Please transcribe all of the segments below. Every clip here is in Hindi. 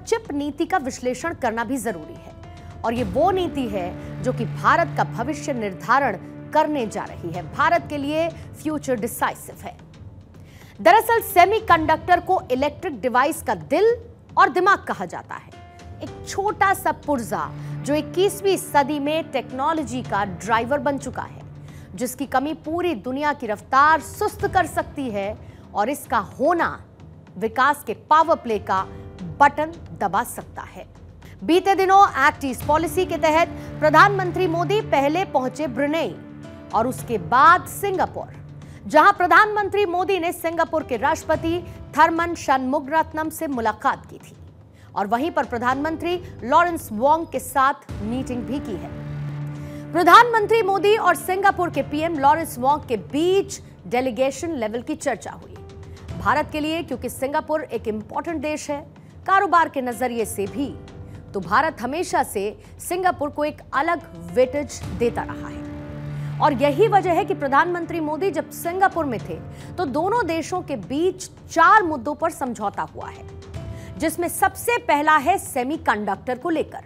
चिप नीति का विश्लेषण करना भी जरूरी है और ये वो नीति है जो कि भारत का भविष्य निर्धारण करने जा रही है, भारत के लिए फ्यूचर डिसाइसिव है। दरअसल सेमीकंडक्टर को इलेक्ट्रिक डिवाइस का दिल और दिमाग कहा जाता है, एक छोटा सा पुर्जा जो 21वीं सदी में टेक्नोलॉजी का ड्राइवर बन चुका है, जिसकी कमी पूरी दुनिया की रफ्तार सुस्त कर सकती है और इसका होना विकास के पावर प्ले का बटन दबा सकता है। बीते दिनों एक्ट ईस्ट पॉलिसी के तहत प्रधानमंत्री मोदी पहले पहुंचे ब्रुनेई और उसके बाद सिंगापुर, जहां प्रधानमंत्री मोदी ने सिंगापुर के राष्ट्रपति थरमन शनमुगरत्नम से मुलाकात की थी और वहीं पर प्रधानमंत्री लॉरेंस वोंग के साथ मीटिंग भी की है। प्रधानमंत्री मोदी और सिंगापुर के पीएम लॉरेंस वोंग के बीच डेलीगेशन लेवल की चर्चा हुई। भारत के लिए, क्योंकि सिंगापुर एक इंपॉर्टेंट देश है कारोबार के नजरिए से भी, तो भारत हमेशा से सिंगापुर को एक अलग वेटेज देता रहा है और यही वजह है कि प्रधानमंत्री मोदी जब सिंगापुर में थे तो दोनों देशों के बीच 4 मुद्दों पर समझौता हुआ है, जिसमें सबसे पहला है सेमीकंडक्टर को लेकर,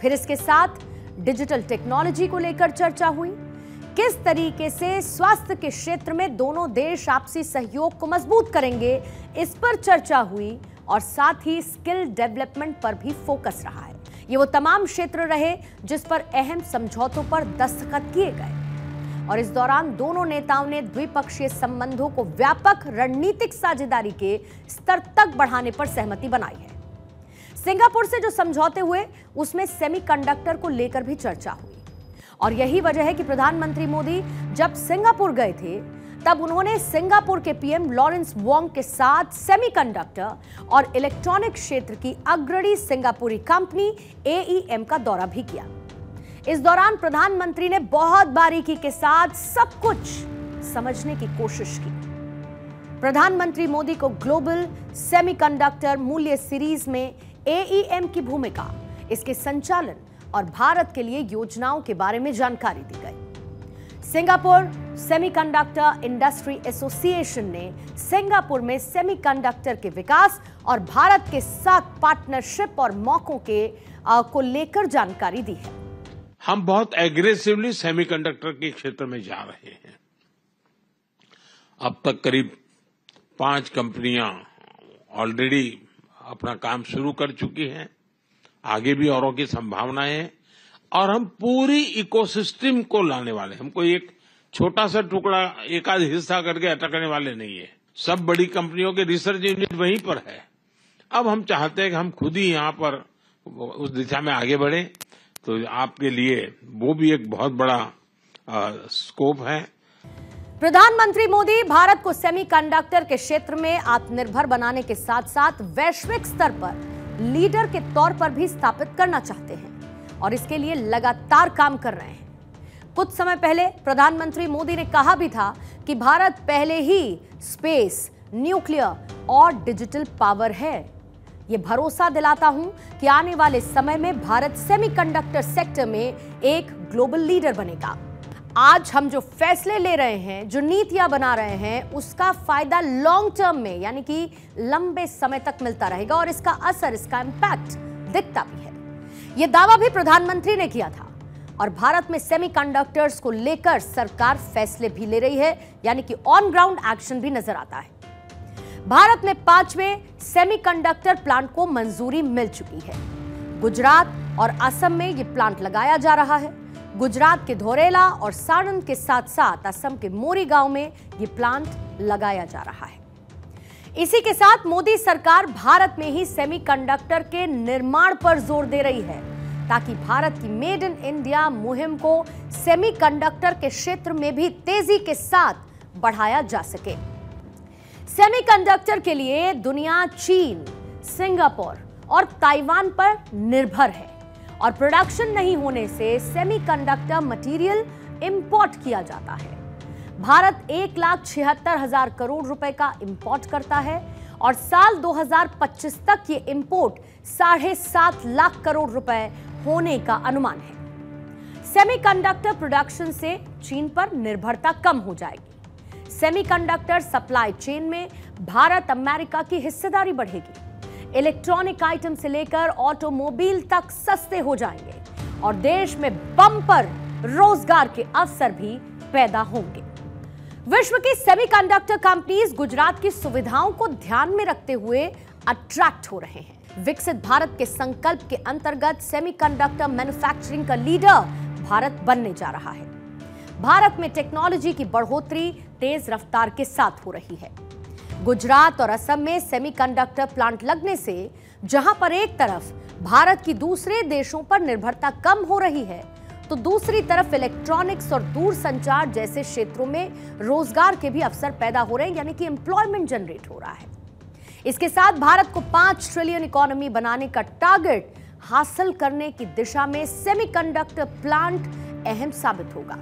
फिर इसके साथ डिजिटल टेक्नोलॉजी को लेकर चर्चा हुई, किस तरीके से स्वास्थ्य के क्षेत्र में दोनों देश आपसी सहयोग को मजबूत करेंगे इस पर चर्चा हुई और साथ ही स्किल डेवलपमेंट पर भी फोकस रहा है। ये वो तमाम क्षेत्र रहे जिस पर अहम समझौतों पर दस्तखत किए गए और इस दौरान दोनों नेताओं ने द्विपक्षीय संबंधों को व्यापक रणनीतिक साझेदारी के स्तर तक बढ़ाने पर सहमति बनाई है। सिंगापुर से जो समझौते हुए उसमें सेमीकंडक्टर को लेकर भी चर्चा हुई और यही वजह है कि प्रधानमंत्री मोदी जब सिंगापुर गए थे तब उन्होंने सिंगापुर के पीएम लॉरेंस वोंग के साथ सेमीकंडक्टर और इलेक्ट्रॉनिक क्षेत्र की अग्रणी सिंगापुरी कंपनी AEM का दौरा भी किया। इस दौरान प्रधानमंत्री ने बहुत बारीकी के साथ सब कुछ समझने की कोशिश की। प्रधानमंत्री मोदी को ग्लोबल सेमीकंडक्टर मूल्य सीरीज में AEM की भूमिका, इसके संचालन और भारत के लिए योजनाओं के बारे में जानकारी दी गई। सिंगापुर सेमीकंडक्टर इंडस्ट्री एसोसिएशन ने सिंगापुर में सेमीकंडक्टर के विकास और भारत के साथ पार्टनरशिप और मौकों को लेकर जानकारी दी है। हम बहुत एग्रेसिवली सेमीकंडक्टर के क्षेत्र में जा रहे हैं। अब तक करीब 5 कंपनियां ऑलरेडी अपना काम शुरू कर चुकी हैं, आगे भी औरों की संभावनाएं हैं और हम पूरी इकोसिस्टम को लाने वाले, हमको एक छोटा सा टुकड़ा एक आध हिस्सा करके अटकने वाले नहीं है। सब बड़ी कंपनियों के रिसर्च यूनिट वहीं पर है। अब हम चाहते हैं कि हम खुद ही यहाँ पर उस दिशा में आगे बढ़े, तो आपके लिए वो भी एक बहुत बड़ा स्कोप है। प्रधानमंत्री मोदी भारत को सेमीकंडक्टर के क्षेत्र में आत्मनिर्भर बनाने के साथ साथ वैश्विक स्तर पर लीडर के तौर पर भी स्थापित करना चाहते हैं और इसके लिए लगातार काम कर रहे हैं। कुछ समय पहले प्रधानमंत्री मोदी ने कहा भी था कि भारत पहले ही स्पेस, न्यूक्लियर और डिजिटल पावर है। ये भरोसा दिलाता हूं कि आने वाले समय में भारत सेमीकंडक्टर सेक्टर में एक ग्लोबल लीडर बनेगा। आज हम जो फैसले ले रहे हैं, जो नीतियां बना रहे हैं, उसका फायदा लॉन्ग टर्म में यानी कि लंबे समय तक मिलता रहेगा और इसका असर, इसका इंपैक्ट दिखता भी है। यह दावा भी प्रधानमंत्री ने किया था और भारत में सेमीकंडक्टर्स को लेकर सरकार फैसले भी ले रही है, यानी कि ऑन ग्राउंड एक्शन भी नजर आता है। भारत में 5वें सेमीकंडक्टर प्लांट को मंजूरी मिल चुकी है। गुजरात और असम में यह प्लांट लगाया जा रहा है। गुजरात के धोरेला और साणंद के साथ साथ असम के मोरी गांव में यह प्लांट लगाया जा रहा है। इसी के साथ मोदी सरकार भारत में ही सेमीकंडक्टर के निर्माण पर जोर दे रही है ताकि भारत की मेड इन इंडिया मुहिम को सेमीकंडक्टर के क्षेत्र में भी तेजी के साथ बढ़ाया जा सके। सेमीकंडक्टर के लिए दुनिया चीन, सिंगापुर और ताइवान पर निर्भर है और प्रोडक्शन नहीं होने से सेमीकंडक्टर मटेरियल इंपोर्ट किया जाता है। भारत 1,76,000 करोड़ रुपए का इंपोर्ट करता है और साल 2025 तक ये इंपोर्ट 7.5 लाख करोड़ रुपए होने का अनुमान है। सेमीकंडक्टर प्रोडक्शन से चीन पर निर्भरता कम हो जाएगी। सेमीकंडक्टर सप्लाई चेन में भारत अमेरिका की हिस्सेदारी बढ़ेगी। इलेक्ट्रॉनिक आइटम से लेकर ऑटोमोबाइल तक सस्ते हो जाएंगे और देश में बम्पर रोजगार के अवसर भी पैदा होंगे। विश्व की सेमीकंडक्टर कंपनीज गुजरात की सुविधाओं को ध्यान में रखते हुए अट्रैक्ट हो रहे हैं। विकसित भारत के संकल्प के अंतर्गत सेमीकंडक्टर मैन्युफैक्चरिंग का लीडर भारत बनने जा रहा है। भारत में टेक्नोलॉजी की बढ़ोतरी तेज रफ्तार के साथ हो रही है। गुजरात और असम में सेमीकंडक्टर प्लांट लगने से जहां पर एक तरफ भारत की दूसरे देशों पर निर्भरता कम हो रही है, तो दूसरी तरफ इलेक्ट्रॉनिक्स और दूरसंचार जैसे क्षेत्रों में रोजगार के भी अवसर पैदा हो रहे हैं, यानी कि एम्प्लॉयमेंट जनरेट हो रहा है। इसके साथ भारत को 5 ट्रिलियन इकोनॉमी बनाने का टारगेट हासिल करने की दिशा में सेमीकंडक्टर प्लांट अहम साबित होगा।